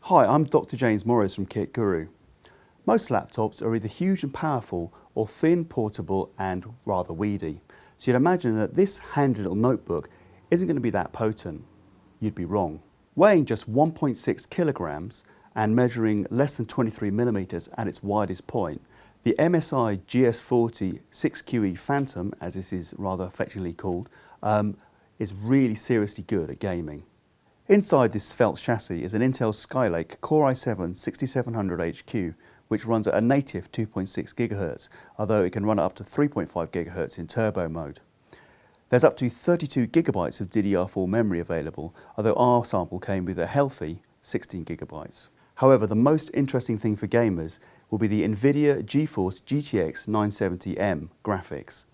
Hi, I'm Dr. James Morris from Kit Guru. Most laptops are either huge and powerful or thin, portable and rather weedy. So you'd imagine that this handy little notebook isn't going to be that potent. You'd be wrong. Weighing just 1.6 kilograms and measuring less than 23 millimeters at its widest point, the MSI GS40 6QE Phantom, as this is rather affectionately called, is really seriously good at gaming. Inside this svelte chassis is an Intel Skylake Core i7-6700HQ, which runs at a native 2.6 GHz, although it can run up to 3.5 GHz in turbo mode. There's up to 32 GB of DDR4 memory available, although our sample came with a healthy 16 GB. However, the most interesting thing for gamers will be the NVIDIA GeForce GTX 970M graphics.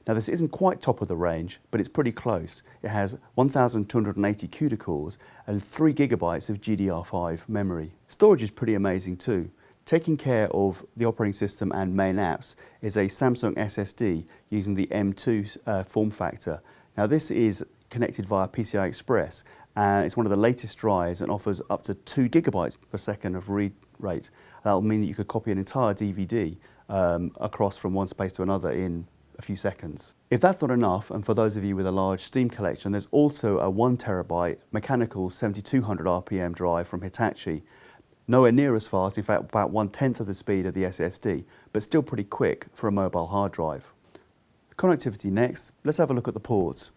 Now this isn't quite top of the range, but it's pretty close. It has 1280 CUDA cores and 3 GB of GDR5 memory. Storage is pretty amazing too. Taking care of the operating system and main apps is a Samsung SSD using the M2 form factor. Now this is connected via PCI Express and it's one of the latest drives and offers up to 2 GB per second of read rate. That'll mean that you could copy an entire DVD across from one space to another in a few seconds. If that's not enough, and for those of you with a large Steam collection, there's also a 1 TB mechanical 7200 RPM drive from Hitachi. Nowhere near as fast, in fact about 1/10 of the speed of the SSD, but still pretty quick for a mobile hard drive. Connectivity next, let's have a look at the ports.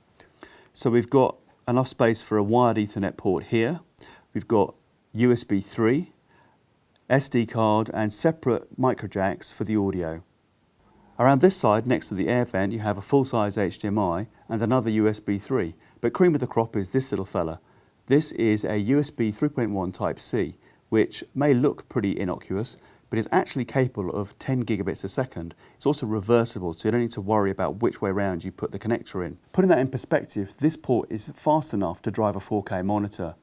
So we've got enough space for a wired Ethernet port here. We've got USB 3, SD card and separate micro jacks for the audio. Around this side, next to the air vent, you have a full-size HDMI and another USB 3, but cream of the crop is this little fella. This is a USB 3.1 Type-C, which may look pretty innocuous, but is actually capable of 10 gigabits a second. It's also reversible, so you don't need to worry about which way around you put the connector in. Putting that in perspective, this port is fast enough to drive a 4K monitor.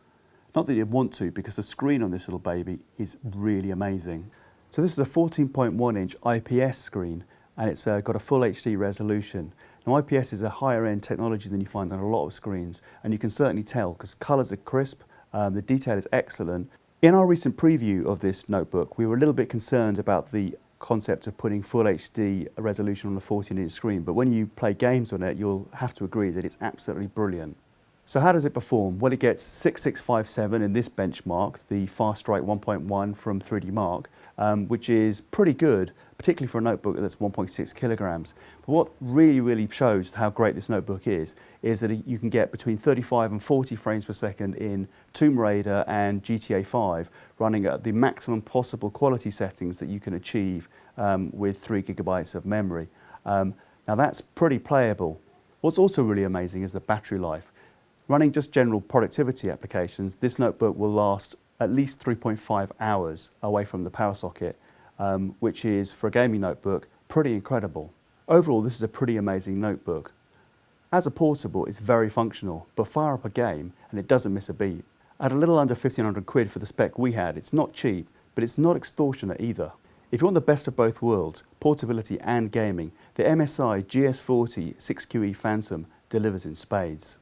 Not that you'd want to, because the screen on this little baby is really amazing. So this is a 14.1-inch IPS screen, and it's got a full HD resolution. Now IPS is a higher end technology than you find on a lot of screens, and you can certainly tell because colours are crisp, the detail is excellent. In our recent preview of this notebook, we were a little bit concerned about the concept of putting full HD resolution on a 14-inch screen, but when you play games on it, you'll have to agree that it's absolutely brilliant. So how does it perform? Well, it gets 6657 in this benchmark, the Fast Strike 1.1 from 3D Mark, which is pretty good, particularly for a notebook that's 1.6 kilograms. But what really shows how great this notebook is that you can get between 35 and 40 frames per second in Tomb Raider and GTA 5, running at the maximum possible quality settings that you can achieve with 3 GB of memory. Now that's pretty playable. What's also really amazing is the battery life. Running just general productivity applications, this notebook will last at least 3.5 hours away from the power socket, which is, for a gaming notebook, pretty incredible. Overall, this is a pretty amazing notebook. As a portable, it's very functional, but fire up a game and it doesn't miss a beat. At a little under 1,500 quid for the spec we had, it's not cheap, but it's not extortionate either. If you want the best of both worlds, portability and gaming, the MSI GS40 6QE Phantom delivers in spades.